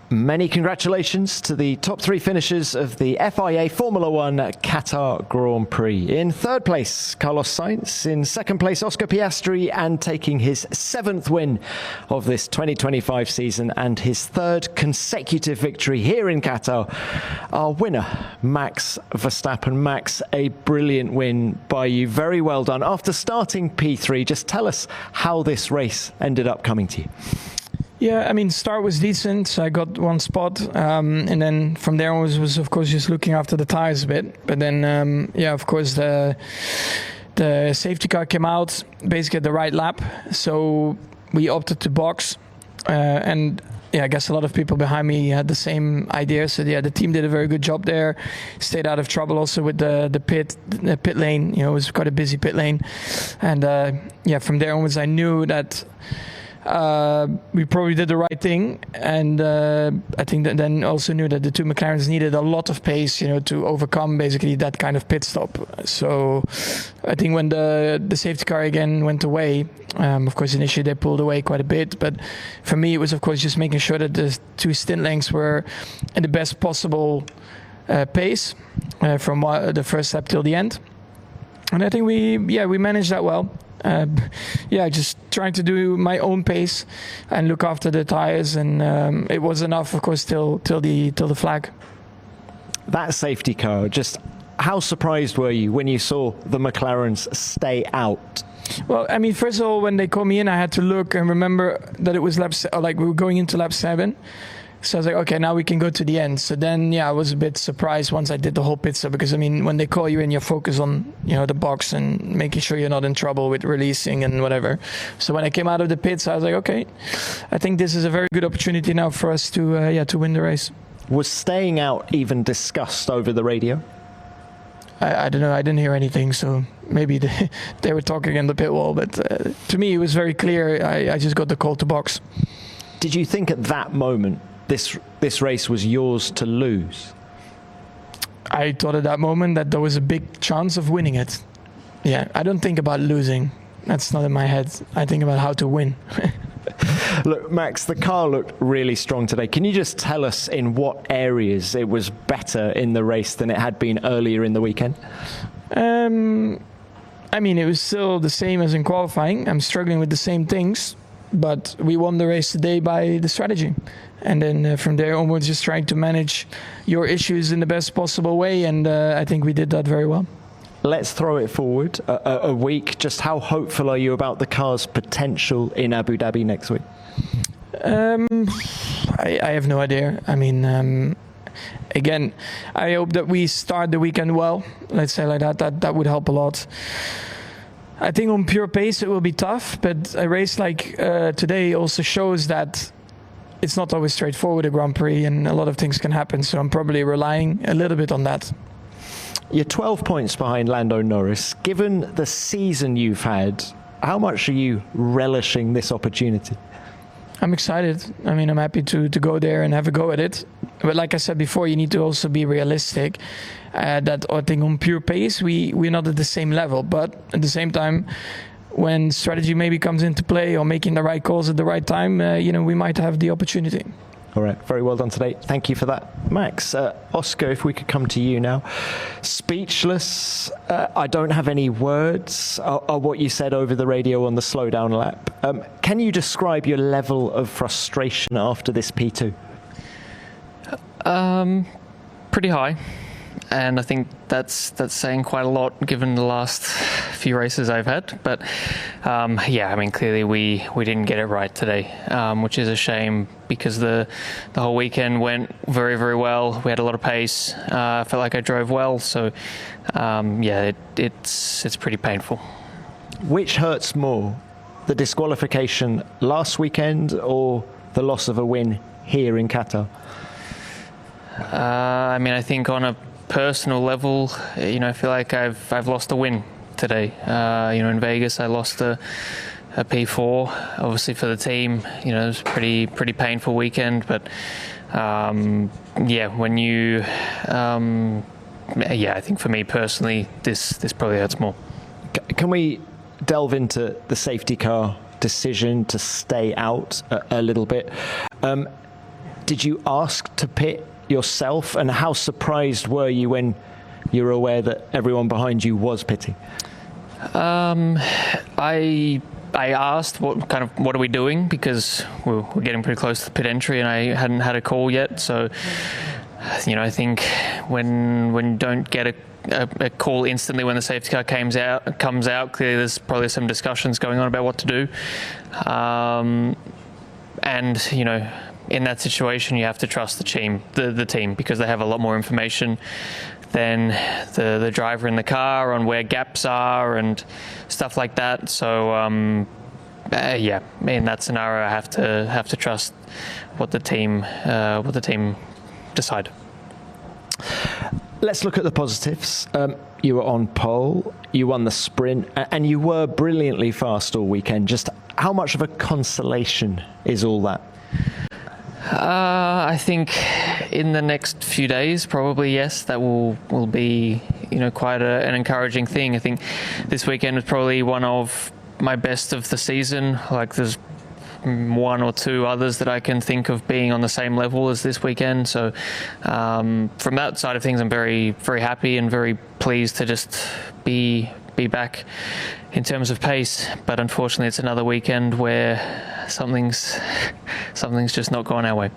Many congratulations to the top three finishers of the FIA Formula One Qatar Grand Prix. In third place, Carlos Sainz. In second place, Oscar Piastri, and taking his seventh win of this 2025 season and his third consecutive victory here in Qatar, our winner, Max Verstappen. Max, a brilliant win by you. Very well done. After starting P3, just tell us how this race ended up coming to you. Yeah, I mean, start was decent. So I got one spot, and then from there on was of course just looking after the tires a bit. But then, yeah, of course the safety car came out basically at the right lap, so we opted to box, and yeah, I guess a lot of people behind me had the same idea. So yeah, the team did a very good job there. Stayed out of trouble also with the pit lane. You know, it was quite a busy pit lane, and yeah, from there onwards I knew that. We probably did the right thing, and I think that then also knew that the two McLarens needed a lot of pace, you know, to overcome basically that kind of pit stop. So I think when the safety car again went away, of course initially they pulled away quite a bit, but for me it was of course just making sure that the two stint lengths were in the best possible pace from the first lap till the end, and I think we managed that well. Yeah, just trying to do my own pace and look after the tires, and it was enough, of course, till the flag. That safety car, just how surprised were you when you saw the McLarens stay out? Well, I mean, first of all, when they called me in, I had to look and remember that it was like we were going into lap 7. So I was like, okay, now we can go to the end. So then, yeah, I was a bit surprised once I did the whole pit stop, because I mean, when they call you in, you focus on, you know, the box and making sure you're not in trouble with releasing and whatever. So when I came out of the pits, I was like, okay, I think this is a very good opportunity now for us to win the race. Was staying out even discussed over the radio? I don't know. I didn't hear anything, so maybe they were talking in the pit wall. But to me, it was very clear. I just got the call to box. Did you think at that moment this race was yours to lose? I thought at that moment that there was a big chance of winning it. Yeah, I don't think about losing. That's not in my head. I think about how to win. Look, Max, the car looked really strong today. Can you just tell us in what areas it was better in the race than it had been earlier in the weekend? I mean, it was still the same as in qualifying. I'm struggling with the same things, but we won the race today by the strategy. And then from there onwards, just trying to manage your issues in the best possible way. And I think we did that very well. Let's throw it forward a week. Just how hopeful are you about the car's potential in Abu Dhabi next week? I have no idea. I mean, again, I hope that we start the weekend well. Let's say like that. That would help a lot. I think on pure pace it will be tough, but a race like today also shows that it's not always straightforward, a Grand Prix, and a lot of things can happen. So I'm probably relying a little bit on that. You're 12 points behind Lando Norris. Given the season you've had, how much are you relishing this opportunity? I'm excited. I mean, I'm happy to go there and have a go at it. But like I said before, you need to also be realistic. That I think on pure pace, we're not at the same level. But at the same time, when strategy maybe comes into play or making the right calls at the right time, you know, we might have the opportunity. All right, very well done today. Thank you for that, Max. Oscar, if we could come to you now. Speechless. I don't have any words of what you said over the radio on the slowdown lap. Can you describe your level of frustration after this P2? Pretty high. And I think that's saying quite a lot given the last few races I've had. But yeah, I mean, clearly we didn't get it right today, which is a shame because the whole weekend went very, very well. We had a lot of pace. I felt like I drove well. So yeah, it's pretty painful. Which hurts more, the disqualification last weekend or the loss of a win here in Qatar? I mean, I think on a personal level, you know, I feel like I've lost a win today. You know, in Vegas, I lost a P4. Obviously, for the team, you know, it was a pretty painful weekend. But yeah, when you, yeah, I think for me personally, this probably hurts more. Can we delve into the safety car decision to stay out a little bit? Did you ask to pit yourself, and how surprised were you when you were aware that everyone behind you was pitting? I asked what are we doing, because we're getting pretty close to the pit entry and I hadn't had a call yet. So, I think when you don't get a call instantly when the safety car comes out, clearly there's probably some discussions going on about what to do. And in that situation, you have to trust the team, because they have a lot more information than the driver in the car on where gaps are and stuff like that. So in that scenario, I have to trust what the team decide. Let's look at the positives. You were on pole, you won the sprint, and you were brilliantly fast all weekend. Just how much of a consolation is all that? I think in the next few days, probably yes, that will be quite an encouraging thing. I think this weekend was probably one of my best of the season. Like, there's one or two others that I can think of being on the same level as this weekend. So from that side of things, I'm very, very happy and very pleased to just be back in terms of pace. But unfortunately, it's another weekend where something's just not going our way.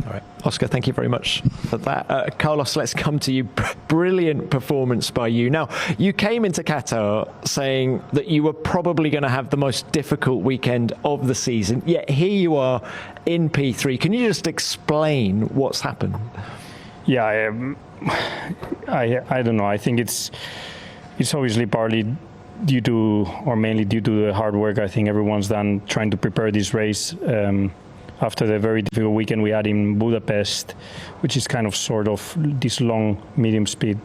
All right, Oscar, thank you very much for that. Carlos, let's come to you. Brilliant performance by you. Now, you came into Qatar saying that you were probably going to have the most difficult weekend of the season, yet here you are in P3. Can you just explain what's happened? Yeah, I don't know. I think it's obviously partly due to, or mainly due to the hard work I think everyone's done trying to prepare this race. After the very difficult weekend we had in Budapest, which is kind of sort of this long medium speed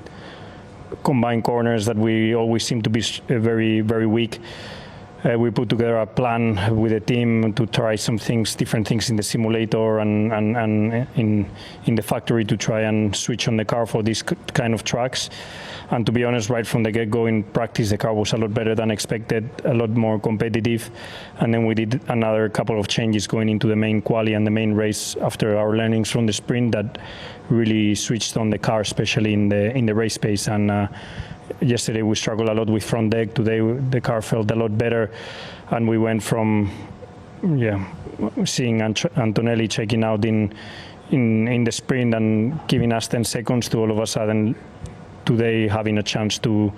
combined corners that we always seem to be very, very weak. We put together a plan with the team to try some things, different things in the simulator and in the factory to try and switch on the car for these kind of tracks. And to be honest, right from the get-go in practice, the car was a lot better than expected, a lot more competitive. And then we did another couple of changes going into the main quali and the main race after our learnings from the sprint that really switched on the car, especially in the race pace. And yesterday we struggled a lot with front deck. Today the car felt a lot better, and we went from seeing Antonelli checking out in the sprint and giving us 10 seconds to all of a sudden today having a chance to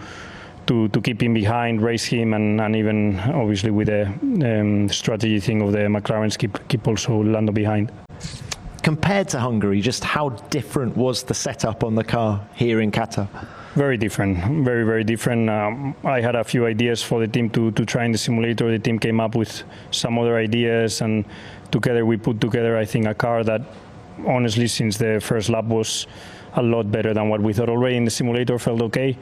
keep him behind, race him, and even obviously with the strategy thing of the McLarens keep also Lando behind. Compared to Hungary, just how different was the setup on the car here in Qatar? Very different, very, very different. I had a few ideas for the team to try in the simulator. The team came up with some other ideas, and together we put together, I think, a car that honestly, since the first lap was a lot better than what we thought already in the simulator. Felt okay,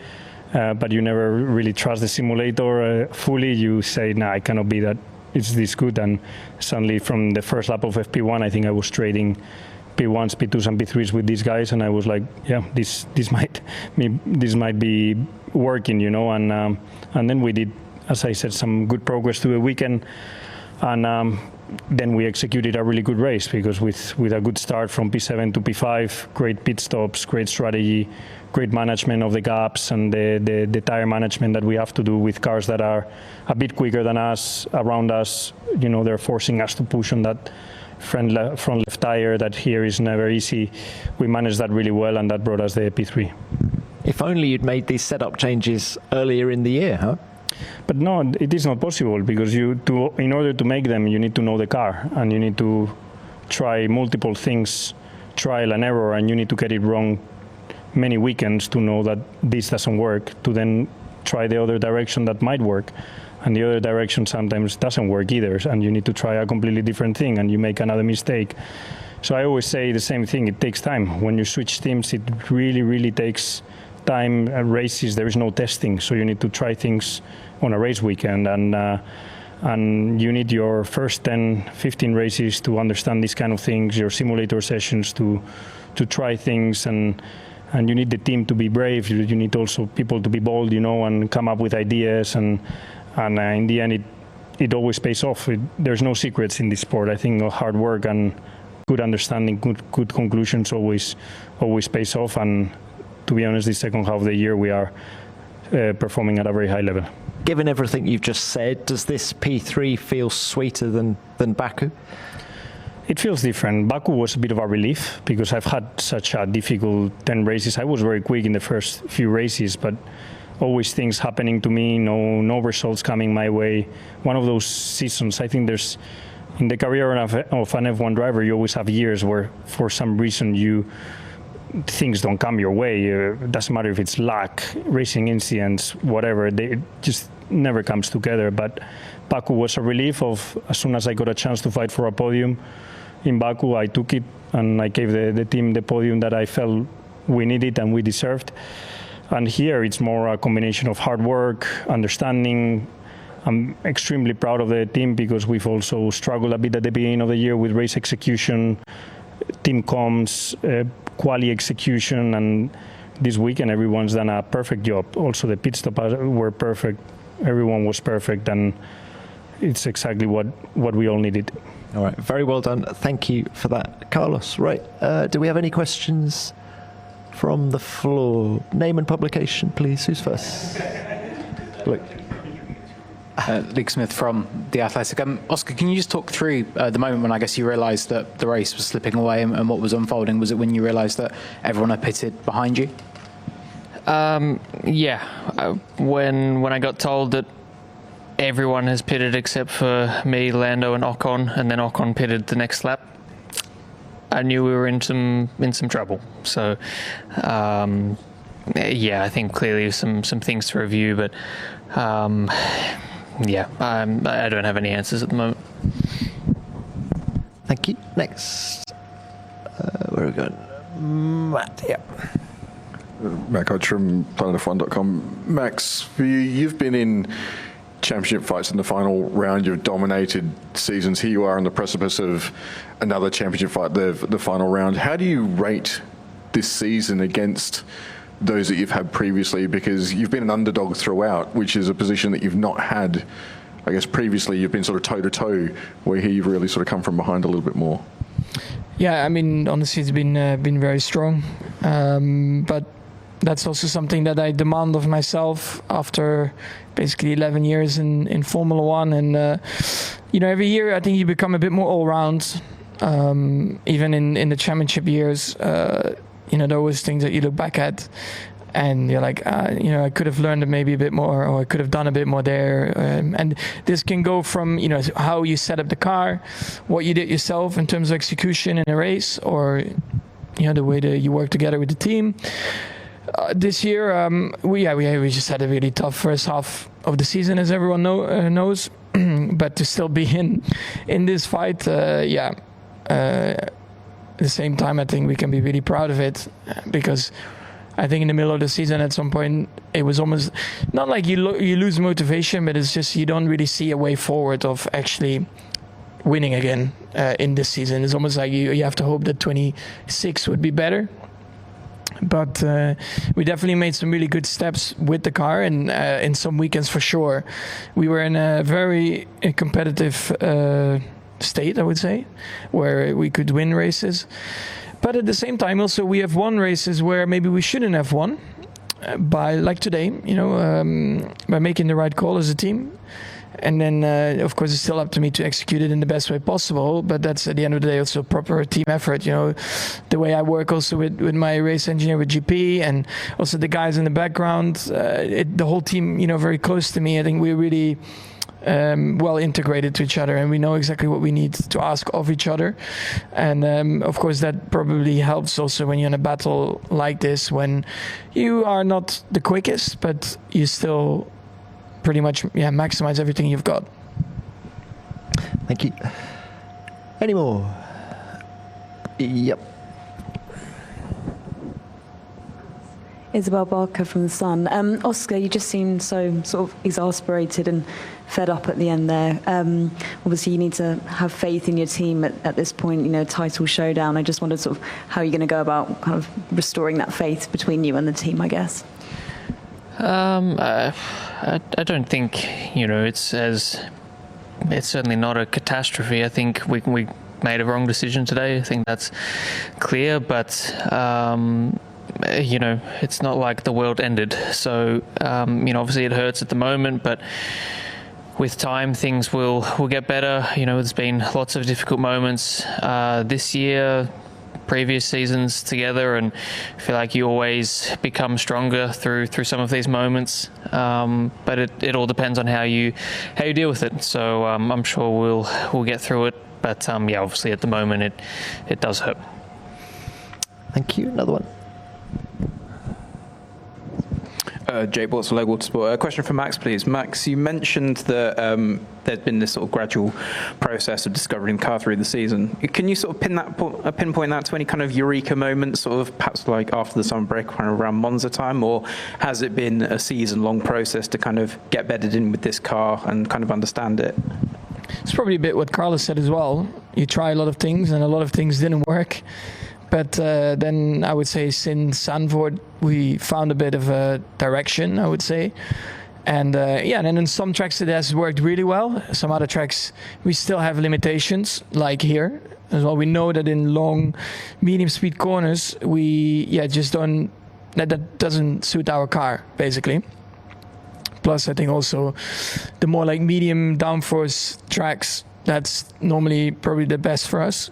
but you never really trust the simulator fully. You say, nah, it cannot be that it's this good. And suddenly from the first lap of FP1, I think I was trading P1s, P2s and P3s with these guys, and I was like, yeah, this might be working, and then we did, as I said, some good progress through the weekend, and then we executed a really good race, because with a good start from P7 to P5, great pit stops, great strategy, great management of the gaps, and the tire management that we have to do with cars that are a bit quicker than us, around us. They're forcing us to push on that front left tire that here is never easy. We managed that really well, and that brought us the P3. If only you'd made these setup changes earlier in the year, huh? But no, it is not possible, because in order to make them, you need to know the car, and you need to try multiple things, trial and error, and you need to get it wrong many weekends to know that this doesn't work, to then try the other direction that might work. And the other direction sometimes doesn't work either, and you need to try a completely different thing, and you make another mistake. So I always say the same thing, it takes time. When you switch teams, it really, really takes time. Races, there is no testing, so you need to try things on a race weekend, and you need your first 10, 15 races to understand these kind of things, your simulator sessions to try things, and you need the team to be brave. You need also people to be bold, and come up with ideas, and in the end, it always pays off. There's no secrets in this sport. I think hard work and good understanding, good conclusions always pays off. And to be honest, the second half of the year we are performing at a very high level. Given everything you've just said, does this P3 feel sweeter than Baku? It feels different. Baku was a bit of a relief because I've had such a difficult 10 races. I was very quick in the first few races, but always things happening to me, no results coming my way. One of those seasons, I think there's, in the career of an F1 driver, you always have years where for some reason things don't come your way. It doesn't matter if it's luck, racing incidents, whatever, it just never comes together. But Baku was a relief of, as soon as I got a chance to fight for a podium in Baku, I took it and I gave the team the podium that I felt we needed and we deserved. And here it's more a combination of hard work, understanding. I'm extremely proud of the team because we've also struggled a bit at the beginning of the year with race execution, team comms, quali execution, and this weekend everyone's done a perfect job. Also the pit stops were perfect, everyone was perfect, and it's exactly what we all needed. All right, very well done. Thank you for that, Carlos. Right, do we have any questions from the floor? Name and publication, please. Who's first? Luke. Luke Smith from The Athletic. Oscar, can you just talk through the moment when I guess you realised that the race was slipping away and what was unfolding? Was it when you realised that everyone had pitted behind you? Yeah. When I got told that everyone has pitted except for me, Lando, and Ocon, and then Ocon pitted the next lap, I knew we were in some trouble. So, I think clearly some things to review, but I don't have any answers at the moment. Thank you. Next, where are we going? Matt. Yeah. Matt Hodge from PlanetF1.com. Max, for you, you've been in championship fights in the final round. You've dominated seasons. Here you are on the precipice of another championship fight, the final round. How do you rate this season against those that you've had previously? Because you've been an underdog throughout, which is a position that you've not had. I guess previously you've been sort of toe-to-toe, where here you've really sort of come from behind a little bit more. Yeah, I mean, honestly, it's been very strong. But that's also something that I demand of myself after basically 11 years in Formula One. And, every year I think you become a bit more all-round. Even in the championship years, there are always things that you look back at and you're like, I could have learned maybe a bit more, or I could have done a bit more there. And this can go from, how you set up the car, what you did yourself in terms of execution in a race, or, the way that you work together with the team. This year, we just had a really tough first half of the season, as everyone knows. But to still be in this fight, at the same time, I think we can be really proud of it, because I think in the middle of the season, at some point, it was almost not like you lose motivation, but it's just you don't really see a way forward of actually winning again in this season. It's almost like you have to hope that 26 would be better. But we definitely made some really good steps with the car, and in some weekends for sure, we were in a very competitive state, I would say, where we could win races. But at the same time, also we have won races where maybe we shouldn't have won, by like today, by making the right call as a team. And then, of course, it's still up to me to execute it in the best way possible. But that's, at the end of the day, also a proper team effort. The way I work also with my race engineer, with GP, and also the guys in the background, the whole team, very close to me. I think we're really well integrated to each other, and we know exactly what we need to ask of each other. And of course, that probably helps also when you're in a battle like this, when you are not the quickest, but you still pretty much maximize everything you've got. Thank you. Any more? Yep. Isabel Barker from The Sun. Oscar, you just seemed so sort of exasperated and fed up at the end there. Obviously, you need to have faith in your team at this point, title showdown. I just wondered sort of how you're going to go about kind of restoring that faith between you and the team, I guess. I don't think it's certainly not a catastrophe. I think we made a wrong decision today. I think that's clear, but it's not like the world ended. So obviously it hurts at the moment, but with time things will get better. There's been lots of difficult moments this year, previous seasons together, and I feel like you always become stronger through some of these moments. But it all depends on how you deal with it. So I'm sure we'll get through it. But obviously at the moment it does hurt. Thank you. Another one. Jake Bortz, Local Sport. A question for Max, please. Max, you mentioned that there's been this sort of gradual process of discovering the car through the season. Can you sort of pinpoint that to any kind of eureka moment, sort of perhaps like after the summer break, kind of around Monza time, or has it been a season-long process to kind of get bedded in with this car and kind of understand it? It's probably a bit what Carlos said as well. You try a lot of things, and a lot of things didn't work. But then I would say since Zandvoort, we found a bit of a direction, I would say. And and then in some tracks it has worked really well. Some other tracks we still have limitations, like here as well. We know that in long, medium speed corners, we just don't. That doesn't suit our car basically. Plus, I think also the more like medium downforce tracks, that's normally probably the best for us,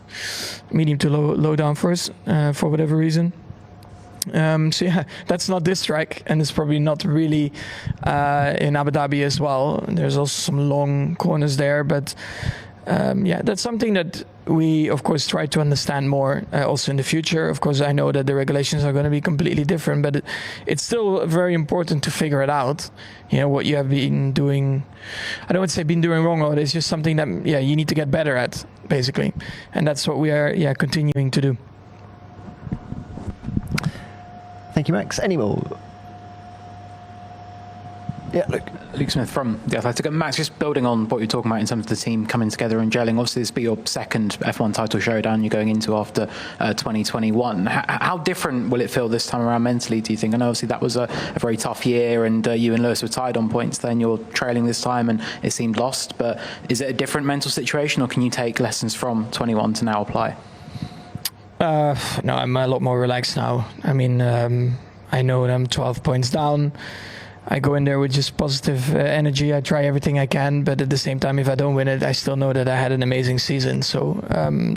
medium to low downforce for whatever reason. That's not this track, and it's probably not really in Abu Dhabi as well. There's also some long corners there, but that's something that we, of course, try to understand more also in the future. Of course, I know that the regulations are going to be completely different, but it's still very important to figure it out. What you have been doing. I don't want to say been doing wrong, or it's just something that you need to get better at, basically, and that's what we are continuing to do. Thank you, Max. Any more? Yeah, Luke Smith from The Athletic. Max, just building on what you're talking about in terms of the team coming together and gelling, obviously this will be your second F1 title showdown you're going into after 2021. How different will it feel this time around mentally, do you think? I know obviously that was a very tough year, and you and Lewis were tied on points then. You're trailing this time and it seemed lost, but is it a different mental situation, or can you take lessons from 21 to now apply? No, I'm a lot more relaxed now. I mean, I know that I'm 12 points down. I go in there with just positive energy. I try everything I can, but at the same time, if I don't win it, I still know that I had an amazing season. So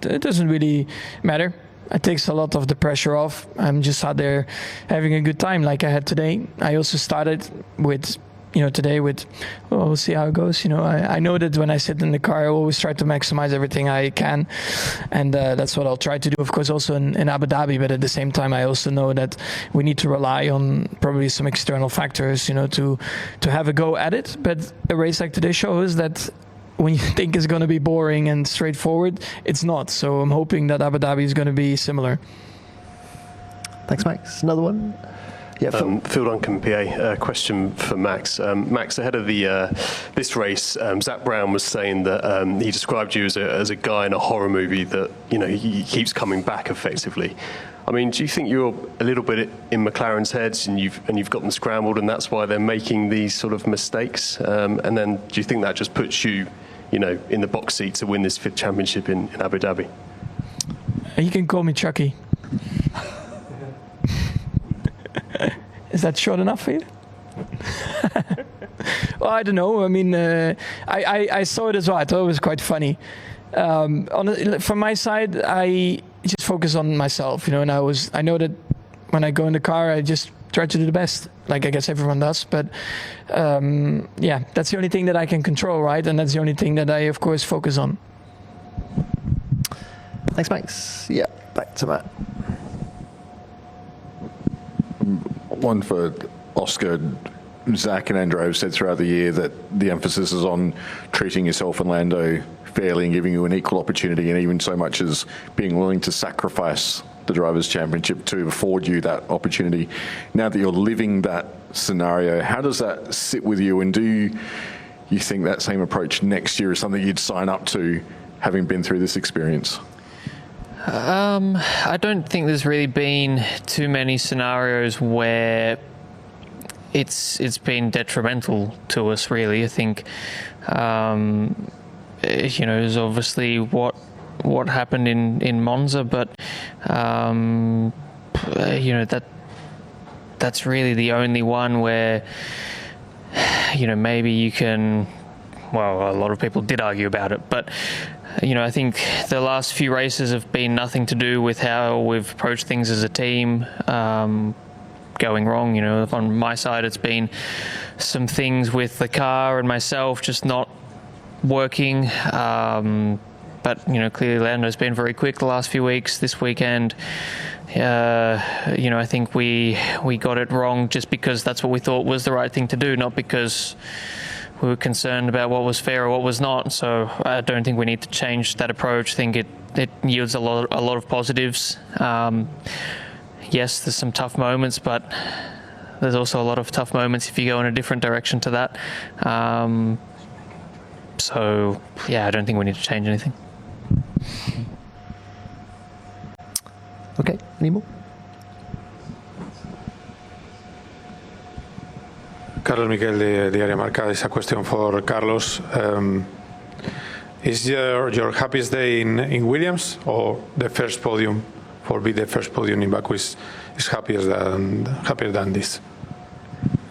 it doesn't really matter. It takes a lot of the pressure off. I'm just out there having a good time like I had today. I also started with today with, we'll see how it goes. I know that when I sit in the car, I always try to maximize everything I can. And that's what I'll try to do, of course, also in Abu Dhabi. But at the same time, I also know that we need to rely on probably some external factors, to have a go at it. But a race like today shows that when you think it's going to be boring and straightforward, it's not. So I'm hoping that Abu Dhabi is going to be similar. Thanks, Max. Another one? Yeah, Phil Duncan, PA. Question for Max. Max, ahead of this race, Zach Brown was saying that he described you as a guy in a horror movie that he keeps coming back effectively. I mean, do you think you're a little bit in McLaren's heads and you've got them scrambled, and that's why they're making these sort of mistakes? And then do you think that just puts you, in the box seat to win this 5th championship in Abu Dhabi? You can call me Chucky. Is that short enough for you? Well, I don't know. I mean, I saw it as well. I thought it was quite funny. From my side, I just focus on myself, and I know that when I go in the car, I just try to do the best, like I guess everyone does. But that's the only thing that I can control, right? And that's the only thing that I, of course, focus on. Thanks, Max. Yeah, back to Matt. One for Oscar. Zach and Andrew have said throughout the year that the emphasis is on treating yourself and Lando fairly and giving you an equal opportunity, and even so much as being willing to sacrifice the Drivers' Championship to afford you that opportunity. Now that you're living that scenario, how does that sit with you, and do you think that same approach next year is something you'd sign up to, having been through this experience? I don't think there's really been too many scenarios where it's been detrimental to us, really. I think, is obviously what what happened in Monza, but that's really the only one where maybe you can. Well, a lot of people did argue about it, but I think the last few races have been nothing to do with how we've approached things as a team going wrong. On my side, it's been some things with the car and myself just not working. But clearly Lando's been very quick the last few weeks. This weekend, I think we got it wrong just because that's what we thought was the right thing to do, not because we were concerned about what was fair or what was not. So I don't think we need to change that approach. I think it yields a lot of positives. Yes, there's some tough moments, but there's also a lot of tough moments if you go in a different direction to that. So I don't think we need to change anything. Okay, any more? Carlos Miguel de Área Marca. Is a question for Carlos. Is your happiest day in Williams, or the first podium? The first podium in Baku is happier than this?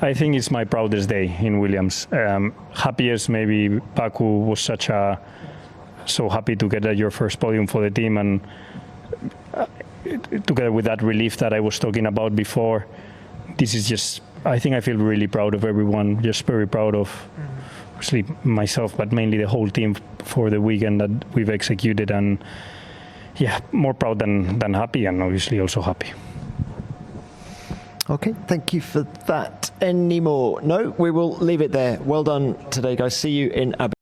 I think it's my proudest day in Williams. Happiest, maybe Baku was so happy to get your first podium for the team, and together with that relief that I was talking about before, this is just, I think I feel really proud of everyone, just very proud of obviously myself, but mainly the whole team for the weekend that we've executed, and more proud than happy, and obviously also happy. Okay, thank you for that. Any more? No, we will leave it there. Well done today, guys. See you in Abu